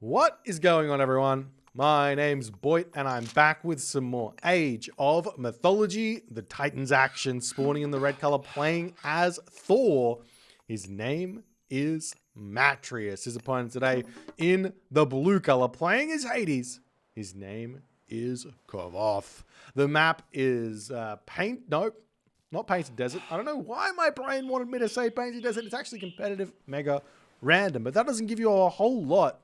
What is going on, everyone? My name's Boit, and I'm back with some more Age of Mythology, the Titans action, spawning in the red color, playing as Thor. His name is Matreiuss. His opponent today in the blue color, playing as Hades. His name is Kvoth. The map is not Painted Desert. I don't know why my brain wanted me to say Painted Desert. It's actually competitive, mega random, but that doesn't give you a whole lot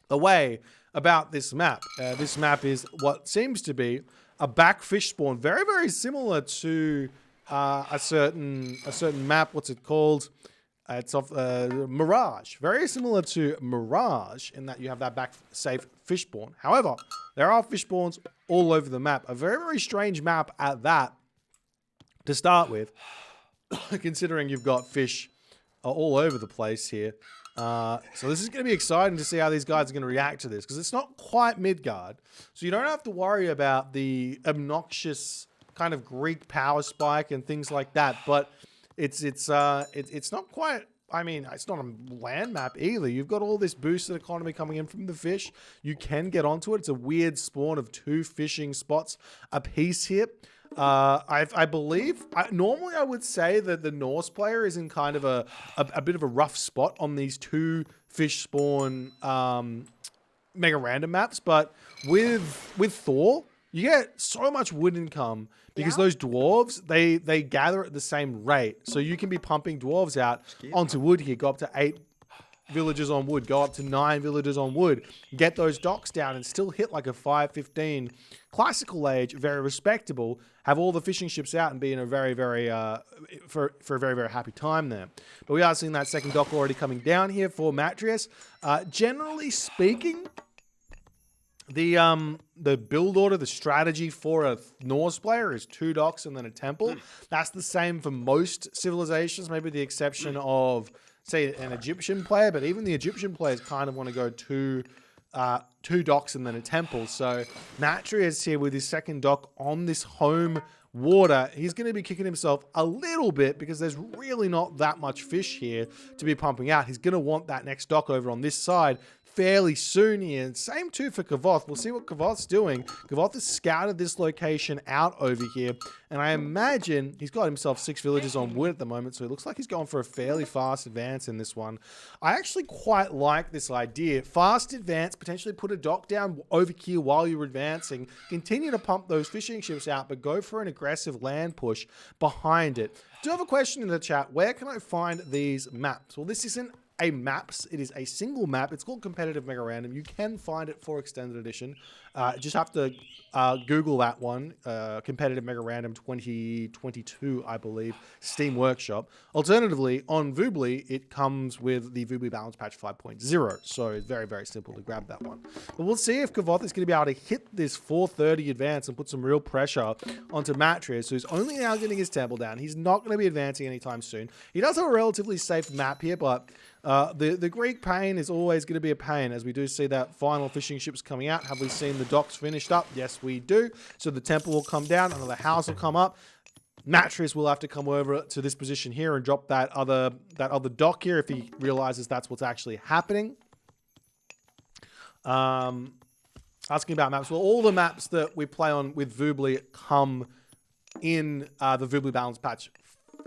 away about this map. This map is what seems to be a back fish spawn, very, very similar to a certain map. What's it called? It's of Mirage. Very similar to Mirage in that you have that back safe fish spawn. However, there are fish spawns all over the map. A very, very strange map at that to start with, considering you've got fish all over the place here. So this is going to be exciting to see how these guys are going to react to this, because it's not quite Midgard, so you don't have to worry about the obnoxious kind of Greek power spike and things like that. But it's not quite. I mean, it's not a land map either. You've got all this boosted economy coming in from the fish. You can get onto it. It's a weird spawn of 2 fishing spots a piece here. I believe, normally I would say that the Norse player is in kind of a bit of a rough spot on these 2 fish spawn mega random maps, but with Thor, you get so much wood income because those dwarves, they gather at the same rate. So you can be pumping dwarves out onto wood here, go up to 8 villagers on wood, go up to 9 villagers on wood, get those docks down and still hit like a 5-15 classical age, very respectable, have all the fishing ships out and be in a very, very, for a very, very happy time there. But we are seeing that second dock already coming down here for Matreiuss. Generally speaking, the build order, the strategy for a Norse player is 2 docks and then a temple. That's the same for most civilizations, maybe the exception of, say, an Egyptian player, but even the Egyptian players kind of want to go 2 docks and then a temple. So Matreiuss here with his second dock on this home water, he's going to be kicking himself a little bit because there's really not that much fish here to be pumping out. He's going to want that next dock over on this side fairly soon here. And same too for Kvoth. We'll see what Kvoth's doing. Kvoth has scouted this location out over here, and I imagine he's got himself 6 villagers on wood at the moment, so it looks like he's going for a fairly fast advance in this one. I actually quite like this idea. Fast advance, potentially put a dock down over here while you're advancing, continue to pump those fishing ships out, but go for an aggressive land push behind it. Do you have a question in the chat? Where can I find these maps? Well, this isn't a maps, it is a single map. It's called Competitive Mega Random. You can find it for Extended Edition. Just have to Google that one, Competitive Mega Random 2022, I believe, Steam Workshop. Alternatively, on Voobly, it comes with the Voobly Balance Patch 5.0, so it's very, very simple to grab that one. But we'll see if Kvoth is going to be able to hit this 430 advance and put some real pressure onto Matreiuss, who's only now getting his temple down. He's not going to be advancing anytime soon. He does have a relatively safe map here, but the Greek pain is always going to be a pain, as we do see that final fishing ships coming out. Have we seen the docks finished up? Yes, we do. So the temple will come down, another house will come up. Matreiuss will have to come over to this position here and drop that other dock here if he realizes that's what's actually happening. Asking about maps. Well, all the maps that we play on with Voobly come in the Voobly Balance Patch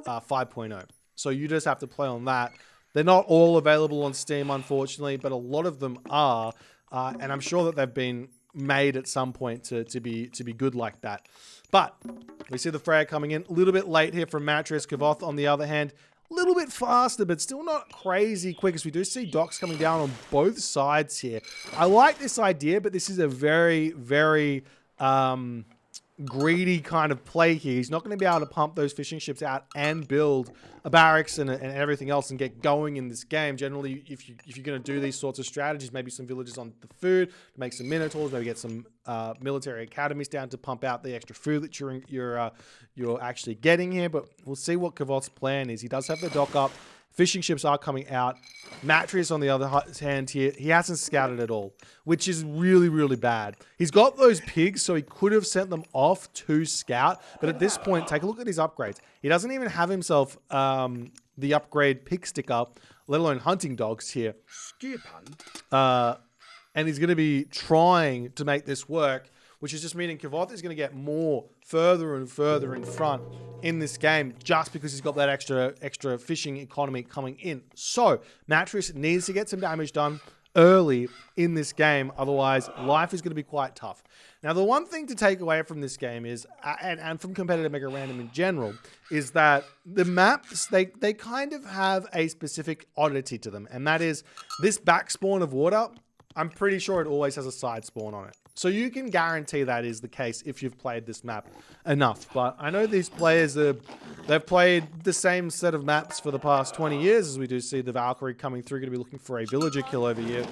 5.0. So you just have to play on that. They're not all available on Steam, unfortunately, but a lot of them are, and I'm sure that they've been made at some point to be good like that. But we see the Freya coming in a little bit late here from Matreiuss. Kvoth, on the other hand, a little bit faster, but still not crazy quick, as we do see docks coming down on both sides here. I like this idea, but this is a very, very greedy kind of play here. He's not going to be able to pump those fishing ships out and build a barracks and everything else and get going in this game. Generally, if you're going to do these sorts of strategies, maybe some villages on the food, make some minotaurs, maybe get some military academies down to pump out the extra food that you're actually getting here. But we'll see what Kvoth's plan is. He does have the dock up. Fishing ships are coming out. Matreiuss, on the other hand here, he hasn't scouted at all, which is really, really bad. He's got those pigs, so he could have sent them off to scout. But at this point, take a look at his upgrades. He doesn't even have himself the upgrade pig stick up, let alone hunting dogs here. And he's going to be trying to make this work, which is just meaning Kvoth is going to get more further and further in front in this game just because he's got that extra fishing economy coming in. So Matreiuss needs to get some damage done early in this game. Otherwise, life is going to be quite tough. Now, the one thing to take away from this game is, and from competitive Mega Random in general, is that the maps, they kind of have a specific oddity to them. And that is this back spawn of water. I'm pretty sure it always has a side spawn on it. So you can guarantee that is the case if you've played this map enough. But I know these players, they've played the same set of maps for the past 20 years, as we do see the Valkyrie coming through, going to be looking for a villager kill over here.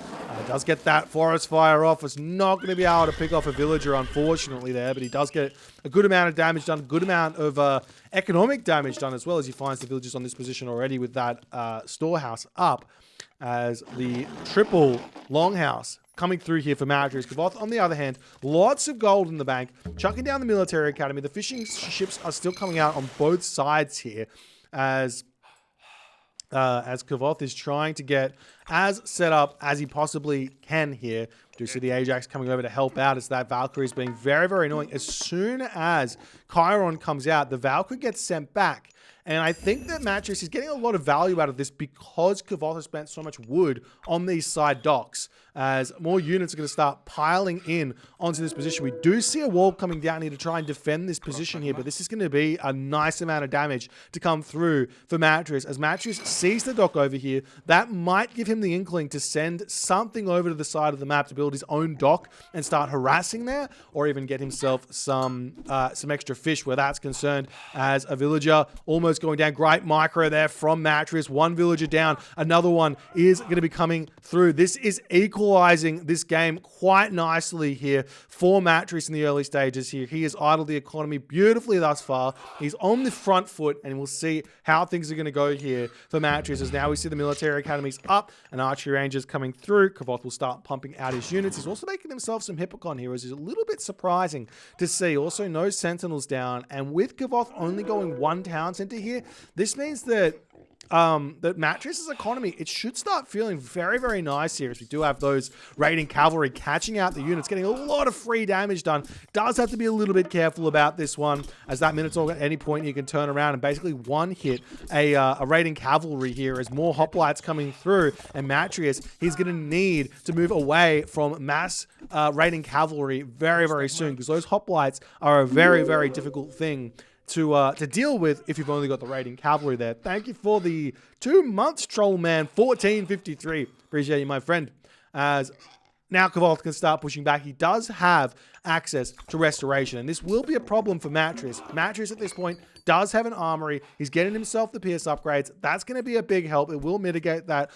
Does get that forest fire off. It's not going to be able to pick off a villager, unfortunately, there. But he does get a good amount of damage done, a good amount of economic damage done as well, as he finds the villagers on this position already with that storehouse up, as the triple longhouse coming through here for Matreiuss. Kvoth, on the other hand, lots of gold in the bank, chucking down the military academy. The fishing ships are still coming out on both sides here, as Kvoth is trying to get as set up as he possibly can here. We do see the Ajax coming over to help out, as that Valkyrie is being very, very annoying. As soon as Chiron comes out, the Valkyrie gets sent back. And I think that Matreiuss is getting a lot of value out of this because Kvoth has spent so much wood on these side docks, as more units are going to start piling in onto this position. We do see a wall coming down here to try and defend this position here, but this is going to be a nice amount of damage to come through for Matreiuss. As Matreiuss sees the dock over here, that might give him the inkling to send something over to the side of the map to build his own dock and start harassing there, or even get himself some extra fish where that's concerned, as a villager almost going down. Great micro there from Matreiuss. One villager down. Another one is going to be coming through. This is equalizing this game quite nicely here for Matreiuss in the early stages here. He has idled the economy beautifully thus far. He's on the front foot, and we'll see how things are going to go here for Matreiuss, as now we see the military academies up and archery ranges coming through. Kvoth will start pumping out his units. He's also making himself some Hippocon heroes. It's a little bit surprising to see. Also, no sentinels down, and with Kvoth only going one town center here, this means that that Matreiuss's economy, it should start feeling very, very nice here, as we do have those raiding cavalry catching out the units, getting a lot of free damage done. Does have to be a little bit careful about this one, as that Minotaur at any point you can turn around and basically one hit a raiding cavalry here, as more hoplites coming through, and Matreiuss, he's going to need to move away from mass raiding cavalry very, very soon, because those hoplites are a very, very difficult thing to deal with if you've only got the raiding cavalry there. Thank you for the 2 months, Trollman 1453. Appreciate you, my friend. As now Kvoth can start pushing back. He does have access to restoration, and this will be a problem for Matreiuss. Matreiuss at this point does have an armory. He's getting himself the Pierce upgrades. That's going to be a big help. It will mitigate that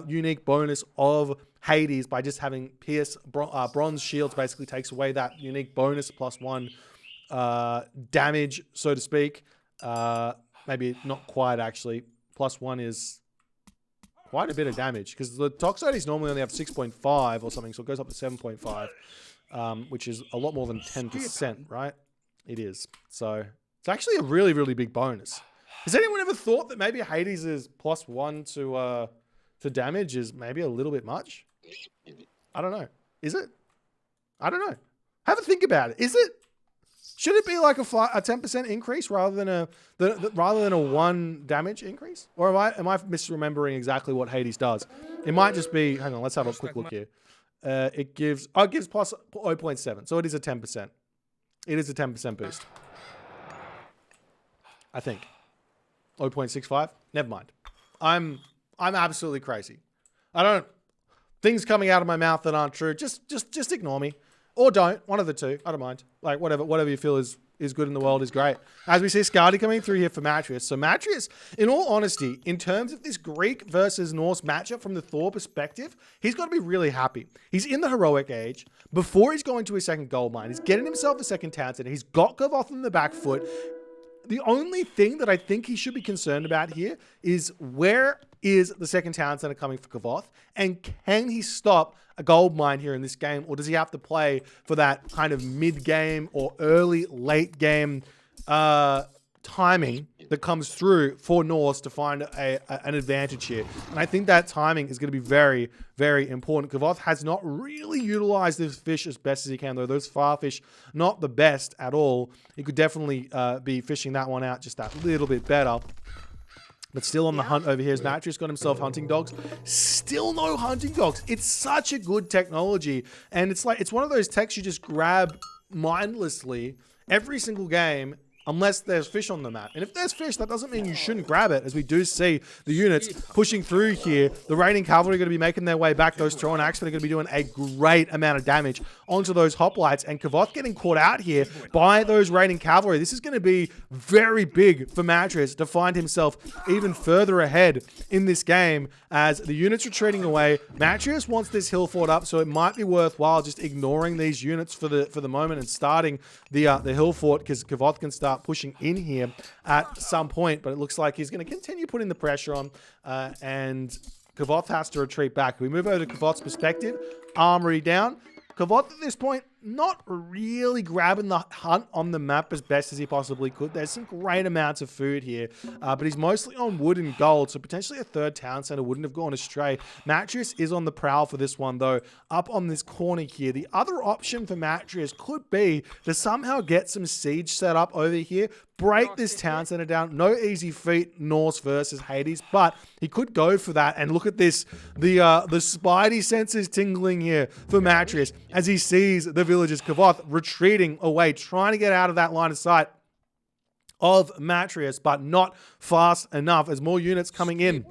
unique bonus of Hades by just having Pierce bronze shields. Basically takes away that unique bonus +1 damage, so to speak. Maybe not quite, actually. +1 is quite a bit of damage, because the Toxotes normally only have 6.5 or something, so it goes up to 7.5, which is a lot more than 10%, right? It is. So it's actually a really, really big bonus. Has anyone ever thought that maybe Hades' +1 to damage is maybe a little bit much? I don't know. Is it? I don't know. Have a think about it. Is it? Should it be like a 10% increase rather than a 1 damage increase? Or am I misremembering exactly what Hades does? It might just be, hang on, let's have a quick look here. It gives plus 0.7, so it is a 10%. It is a 10% boost. I think. 0.65? Never mind. I'm absolutely crazy. Things coming out of my mouth that aren't true, just ignore me. Or don't. One of the two. I don't mind. Like, whatever you feel is good in the world is great. As we see Skadi coming through here for Matreiuss. So Matreiuss, in all honesty, in terms of this Greek versus Norse matchup from the Thor perspective, he's got to be really happy. He's in the heroic age. Before he's going to his second gold mine, he's getting himself a second town center. He's got Kvoth in the back foot. the only thing that I think he should be concerned about here is where is the second town center coming for Kvoth, and can he stop a gold mine here in this game, or does he have to play for that kind of mid-game or early, late game timing that comes through for Norse to find an advantage here? And I think that timing is going to be very, very important. Kvoth has not really utilized this fish as best as he can, though. Those far fish, not the best at all. He could definitely be fishing that one out just that little bit better. But still on the hunt over here as Matreiuss got himself hunting dogs. Still no hunting dogs. It's such a good technology. And it's like, it's one of those techs you just grab mindlessly every single game, unless there's fish on the map. And if there's fish, that doesn't mean you shouldn't grab it, as we do see the units pushing through here. The raiding cavalry are going to be making their way back. Those throw and axemen are going to be doing a great amount of damage onto those hoplites. And Kvoth getting caught out here by those raiding cavalry. This is going to be very big for Matreiuss to find himself even further ahead in this game as the units retreating away. Matreiuss wants this hill fort up, so it might be worthwhile just ignoring these units for the moment and starting the hill fort, because Kvoth can start pushing in here at some point, but it looks like he's going to continue putting the pressure on, and Kvoth has to retreat back. We move over to Kvoth's perspective. Armory down. Kvoth at this point not really grabbing the hunt on the map as best as he possibly could. There's some great amounts of food here, but he's mostly on wood and gold, so potentially a third town center wouldn't have gone astray. Matreiuss is on the prowl for this one, though, up on this corner here. The other option for Matreiuss could be to somehow get some siege set up over here, break this town center down. No easy feat, Norse versus Hades, but he could go for that. And look at this, the spidey senses tingling here for Matreiuss as he sees the villagers, Kvoth retreating away, trying to get out of that line of sight of Matreiuss, but not fast enough as more units coming in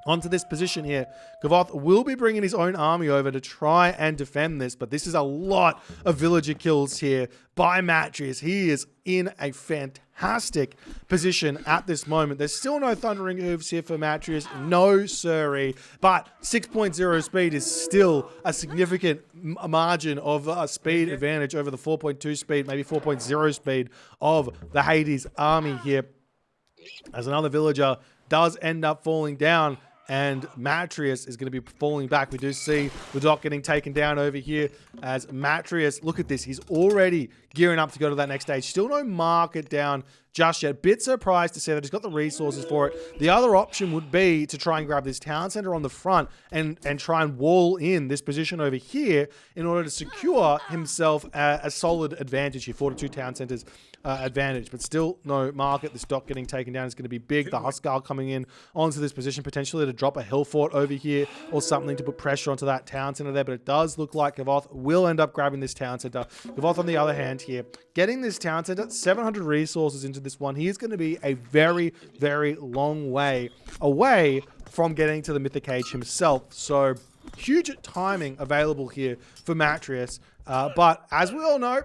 onto this position here. Kvoth will be bringing his own army over to try and defend this, but this is a lot of villager kills here by Matreiuss. He is in a fantastic position at this moment. There's still no thundering hooves here for Matreiuss, no siree, but 6.0 speed is still a significant margin of speed advantage over the 4.2 speed, maybe 4.0 speed of the Hades army here, as another villager does end up falling down, and Matreiuss is going to be falling back. We do see the dock getting taken down over here as Matreiuss, look at this, he's already gearing up to go to that next stage. Still no market down just yet. Bit surprised to see that he's got the resources for it. The other option would be to try and grab this town center on the front and try and wall in this position over here in order to secure himself a solid advantage here. 4 to 2 town centers advantage, but still no market. This dock getting taken down is going to be big. The Huskar coming in onto this position, potentially to drop a hill fort over here or something to put pressure onto that town center there, but it does look like Kvoth will end up grabbing this town center. Kvoth, on the other hand here, getting this town center, 700 resources into this one. He is going to be a very, very long way away from getting to the Mythic Age himself. So huge timing available here for Matreiuss. But as we all know,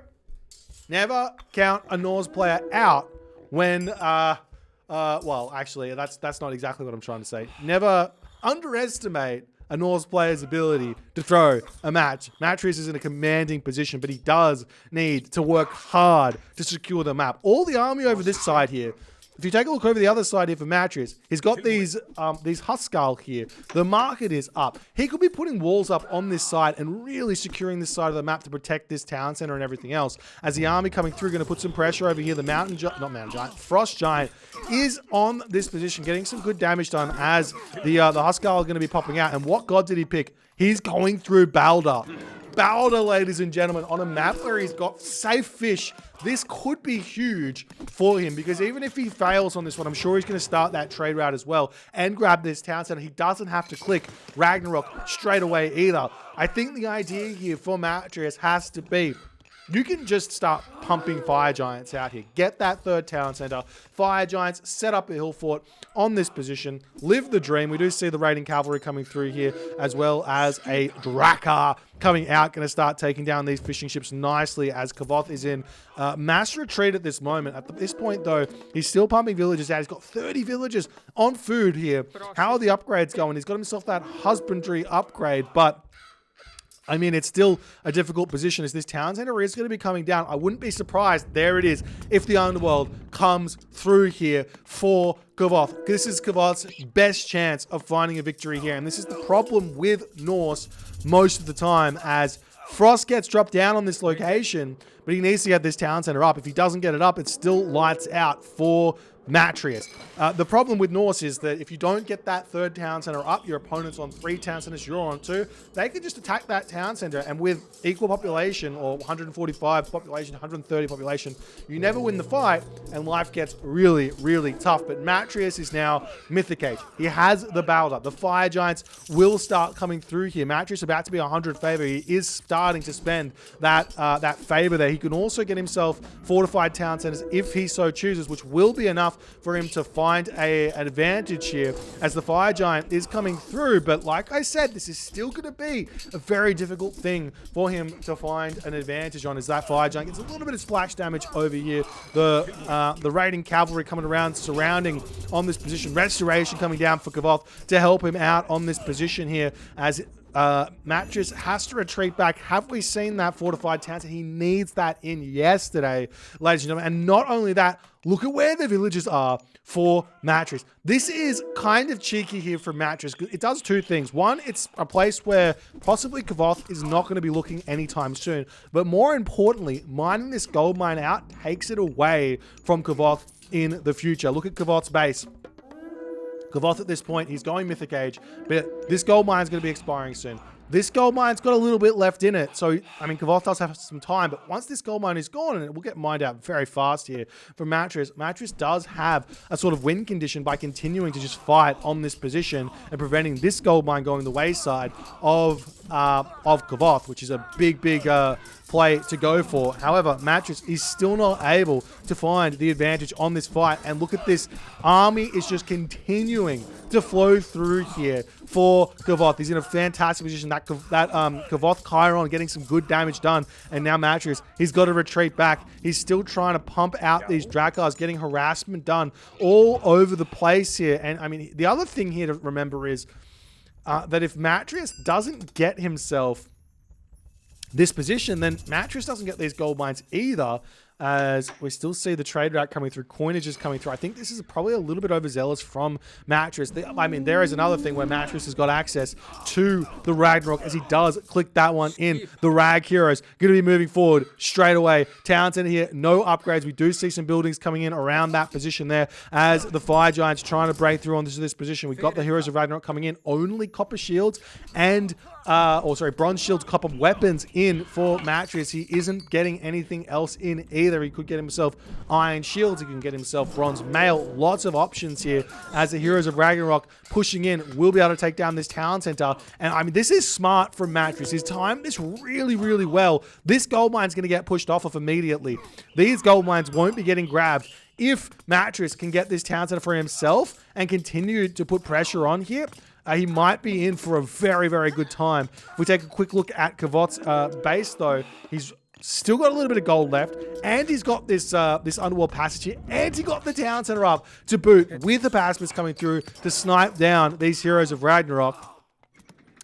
never count a Norse player out when, well, actually, that's not exactly what I'm trying to say. Never underestimate a Norse player's ability to throw a match. Matreiuss is in a commanding position, but he does need to work hard to secure the map. All the army over this side here, if you take a look over the other side here for Matreiuss, he's got these Huskar here. The market is up. He could be putting walls up on this side and really securing this side of the map to protect this town center and everything else. As the army coming through, going to put some pressure over here. The Frost Giant is on this position, getting some good damage done as the Huskar are going to be popping out. And what god did he pick? He's going through Balder. Balder, ladies and gentlemen, on a map where he's got safe fish. This could be huge for him, because even if he fails on this one, I'm sure he's going to start that trade route as well and grab this town center. He doesn't have to click Ragnarok straight away either. I think the idea here for Matreiuss has to be, you can just start pumping Fire Giants out here. Get that third town center. Fire Giants, set up a hill fort on this position. Live the dream. We do see the raiding cavalry coming through here, as well as a Drakkar coming out. Going to start taking down these fishing ships nicely as Kvoth is in mass retreat at this moment. At this point, though, he's still pumping villagers out. He's got 30 villagers on food here. How are the upgrades going? He's got himself that husbandry upgrade, but I mean, it's still a difficult position as this town center is going to be coming down. I wouldn't be surprised, there it is, if the Underworld comes through here for Kvoth. This is Kvoth's best chance of finding a victory here. And this is the problem with Norse most of the time, as Frost gets dropped down on this location, but he needs to get this town center up. If he doesn't get it up, it still lights out for Matreiuss. The problem with Norse is that if you don't get that third town center up, your opponent's on 3 town centers, you're on 2, they can just attack that town center, and with equal population, or 145 population, 130 population, you never win the fight, and life gets really, really tough. But Matreiuss is now Mythic Age. He has the build-up. The Fire Giants will start coming through here. Matreiuss about to be 100 favor. He is starting to spend that favor there. He can also get himself fortified town centers if he so chooses, which will be enough for him to find an advantage here as the Fire Giant is coming through. But like I said, this is still going to be a very difficult thing for him to find an advantage on, as that Fire Giant gets a little bit of splash damage over here. The raiding cavalry coming around, surrounding on this position. Restoration coming down for Kvoth to help him out on this position here, as Matreiuss has to retreat back. Have we seen that fortified town? He needs that in yesterday, ladies and gentlemen. And not only that, look at where the villages are for Matreiuss. This is kind of cheeky here for Matreiuss. It does 2 things. One, it's a place where possibly Kvoth is not going to be looking anytime soon. But more importantly, mining this gold mine out takes it away from Kvoth in the future. Look at Kvoth's base. Kvoth at this point, he's going Mythic Age, but this gold mine is going to be expiring soon. This gold mine's got a little bit left in it, so, I mean, Kvoth does have some time, but once this gold mine is gone, and it will get mined out very fast here for Matreiuss, Matreiuss does have a sort of win condition by continuing to just fight on this position and preventing this gold mine going the wayside of Kvoth, which is a big play to go for. However, Matreiuss is still not able to find the advantage on this fight, and look at this army is just continuing to flow through here for Kvoth. He's in a fantastic position. That Kvoth Chiron getting some good damage done, and now Matreiuss, he's got to retreat back. He's still trying to pump out these Drakars, getting harassment done all over the place here. And I mean, the other thing here to remember is that if Matreiuss doesn't get himself this position, then Matreiuss doesn't get these gold mines either, as we still see the trade route coming through, coinage is coming through. I think this is probably a little bit overzealous from Matreiuss. I mean, there is another thing where Matreiuss has got access to the Ragnarok, as he does click that one in. The Rag Heroes going to be moving forward straight away. Town center here, no upgrades. We do see some buildings coming in around that position there, as the Fire Giants trying to break through on this position. We've got the Heroes of Ragnarok coming in, only copper shields and bronze shields, copper weapons in for Matreiuss. He isn't getting anything else in either. He could get himself iron shields, he can get himself bronze mail. Lots of options here, as the Heroes of Ragnarok pushing in will be able to take down this town center. And I mean, this is smart from Matreiuss. He's timed this really, really well. This gold mine's going to get pushed off of immediately. These gold mines won't be getting grabbed. If Matreiuss can get this town center for himself and continue to put pressure on here, he might be in for a very, very good time. If we take a quick look at Kvoth's base, though, he's still got a little bit of gold left, and he's got this this underworld passage here, and he got the town center up to boot, with the pacifists coming through to snipe down these Heroes of Ragnarok,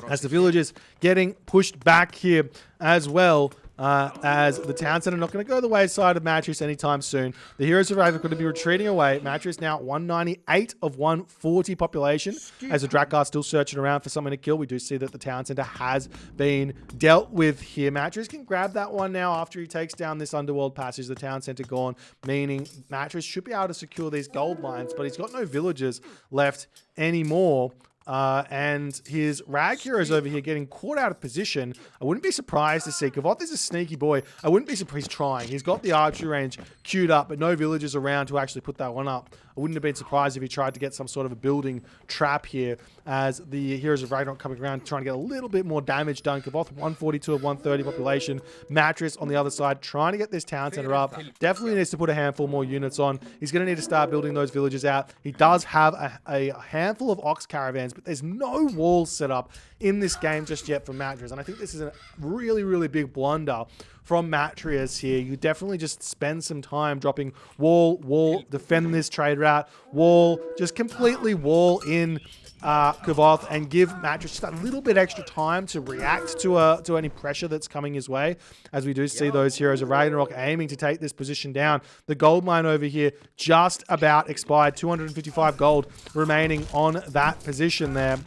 as the villagers getting pushed back here as well. As the town center not going to go the wayside of Matreiuss anytime soon. The Heroes of Ragnarok are going to be retreating away. Matreiuss now 198 of 140 population, as the Drakar still searching around for someone to kill. We do see that the town center has been dealt with here. Matreiuss can grab that one now after he takes down this underworld passage. The town center gone, meaning Matreiuss should be able to secure these gold mines, but he's got no villagers left anymore. And his Rag Heroes over here getting caught out of position. I wouldn't be surprised to see. Kvoth is a sneaky boy. I wouldn't be surprised. He's trying. He's got the archery range queued up, but no villagers around to actually put that one up. I wouldn't have been surprised if he tried to get some sort of a building trap here, as the Heroes of Ragnarok coming around trying to get a little bit more damage done. Kvoth 142 of 130 population. Matreiuss on the other side trying to get this town center up. Definitely needs to put a handful more units on. He's going to need to start building those villages out. He does have a handful of ox caravans, but there's no walls set up in this game just yet for Matreiuss. And I think this is a really, really big blunder from Matreiuss here. You definitely just spend some time dropping wall, defend this trade route, wall, just completely wall in Kvoth and give Matreiuss just a little bit extra time to react to any pressure that's coming his way, as we do see those heroes of Ragnarok aiming to take this position down. The gold mine over here just about expired. 255 gold remaining on that position there.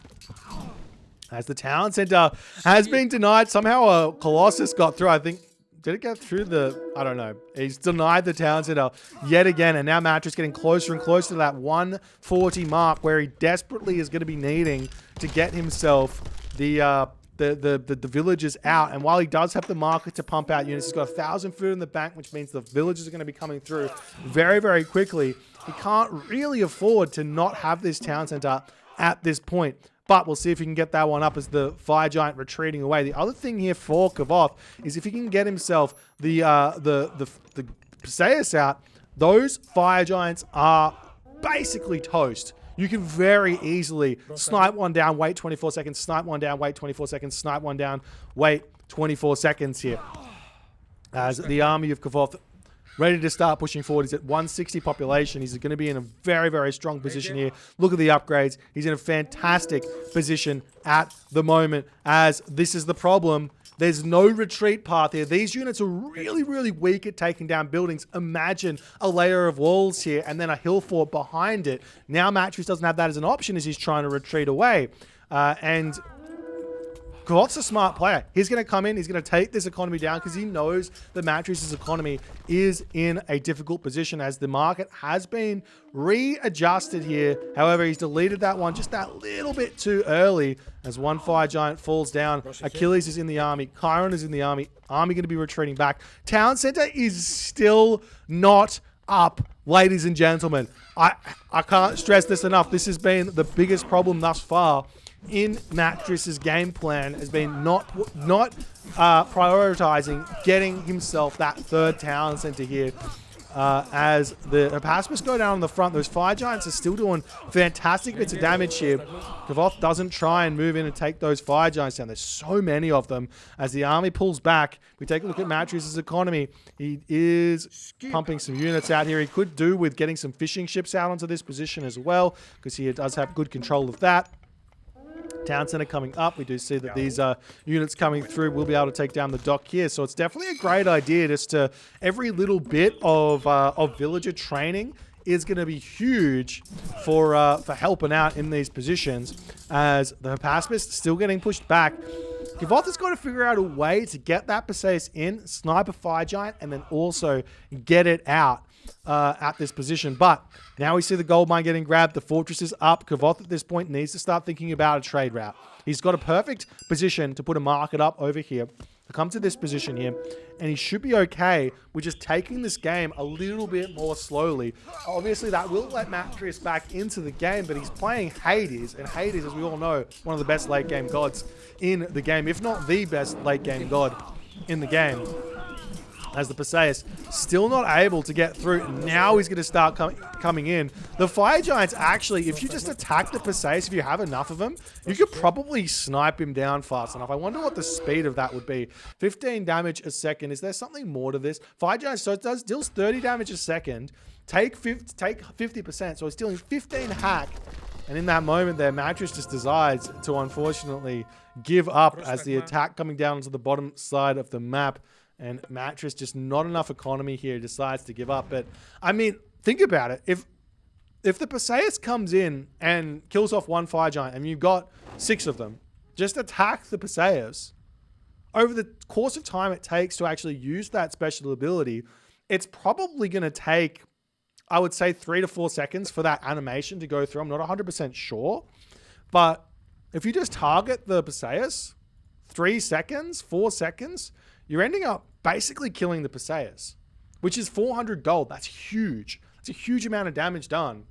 As the town center has been denied. Somehow a Colossus got through. I think, did it get through the... I don't know. He's denied the town center yet again. And now Matreiuss getting closer and closer to that 140 mark, where he desperately is going to be needing to get himself the villagers out. And while he does have the market to pump out units, he's got 1,000 food in the bank, which means the villagers are going to be coming through very, very quickly. He can't really afford to not have this town center at this point. But we'll see if he can get that one up as the Fire Giant retreating away. The other thing here for Kvoth is if he can get himself the Matreiuss out, those Fire Giants are basically toast. You can very easily snipe one down, wait 24 seconds, snipe one down, wait 24 seconds, snipe one down, wait 24 seconds here. As the army of Kvoth ready to start pushing forward. He's at 160 population. He's going to be in a very, very strong position here. Look at the upgrades. He's in a fantastic position at the moment, as this is the problem. There's no retreat path here. These units are really, really weak at taking down buildings. Imagine a layer of walls here and then a hill fort behind it. Now Matreiuss doesn't have that as an option as he's trying to retreat away. And Kvoth's a smart player. He's going to come in, he's going to take this economy down because he knows that Matreiuss' economy is in a difficult position as the market has been readjusted here. However, he's deleted that one just that little bit too early as one Fire Giant falls down. Achilles is in the army. Chiron is in the army. Army going to be retreating back. Town Center is still not up, ladies and gentlemen. I can't stress this enough. This has been the biggest problem thus far in Matreiuss' game plan, has been not prioritizing getting himself that third town center here. As the Matreiuss go down on the front, those Fire Giants are still doing fantastic bits of damage here. Kvoth doesn't try and move in and take those Fire Giants down. There's so many of them. As the army pulls back, we take a look at Matreiuss' economy. He is pumping some units out here. He could do with getting some fishing ships out onto this position as well, because he does have good control of that. Town center coming up. We do see that these units coming through will be able to take down the dock here. So it's definitely a great idea. Just to every little bit of villager training is going to be huge for helping out in these positions. As the Matreiuss still getting pushed back. Kvoth has got to figure out a way to get that Matreiuss in, snipe a Fire Giant, and then also get it out at this position. But now we see the gold mine getting grabbed. The fortress is up. Kvoth at this point needs to start thinking about a trade route. He's got a perfect position to put a market up over here, to come to this position here, and he should be okay with just taking this game a little bit more slowly. Obviously, that will let Matreiuss back into the game, but he's playing Hades, and Hades, as we all know, one of the best late game gods in the game, if not the best late game god in the game. As the Matreiuss still not able to get through. Now he's going to start coming in. The Fire Giants, actually, if you just attack the Matreiuss, if you have enough of them, you could probably snipe him down fast enough. I wonder what the speed of that would be. 15 damage a second. Is there something more to this? Fire Giants, so it deals 30 damage a second. Take 50%, so it's dealing 15 hack. And in that moment there, Matreiuss just decides to unfortunately give up as the attack coming down to the bottom side of the map. And Matreiuss, just not enough economy here, decides to give up. But, I mean, think about it. If the Matreiuss comes in and kills off one Fire Giant, and you've got 6 of them, just attack the Matreiuss. Over the course of time it takes to actually use that special ability, it's probably going to take, I would say, 3 to 4 seconds for that animation to go through. I'm not 100% sure. But if you just target the Matreiuss, 3 seconds, 4 seconds, you're ending up basically killing the Matreiuss, which is 400 gold. That's huge. That's a huge amount of damage done.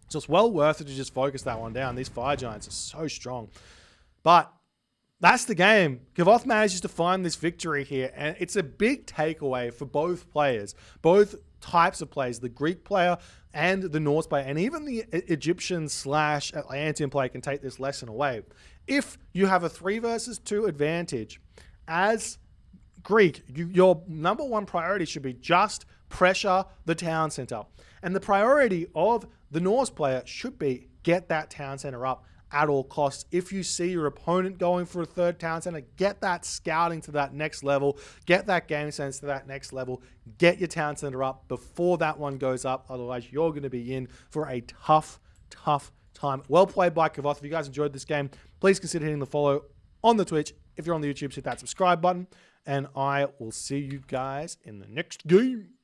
So it's well worth it to just focus that one down. These Fire Giants are so strong. But that's the game. Kvoth manages to find this victory here, and it's a big takeaway for both players, both types of players, the Greek player and the Norse player, and even the Egyptian/Atlantean player can take this lesson away. If you have a 3 versus 2 advantage, as Greek, your number one priority should be just pressure the town center. And the priority of the Norse player should be get that town center up at all costs. If you see your opponent going for a third town center, get that scouting to that next level, get that game sense to that next level, get your town center up before that one goes up. Otherwise, you're going to be in for a tough time. Well played by Kvoth. If you guys enjoyed this game, please consider hitting the follow on the Twitch. If you're on the YouTube, hit that subscribe button, and I will see you guys in the next game.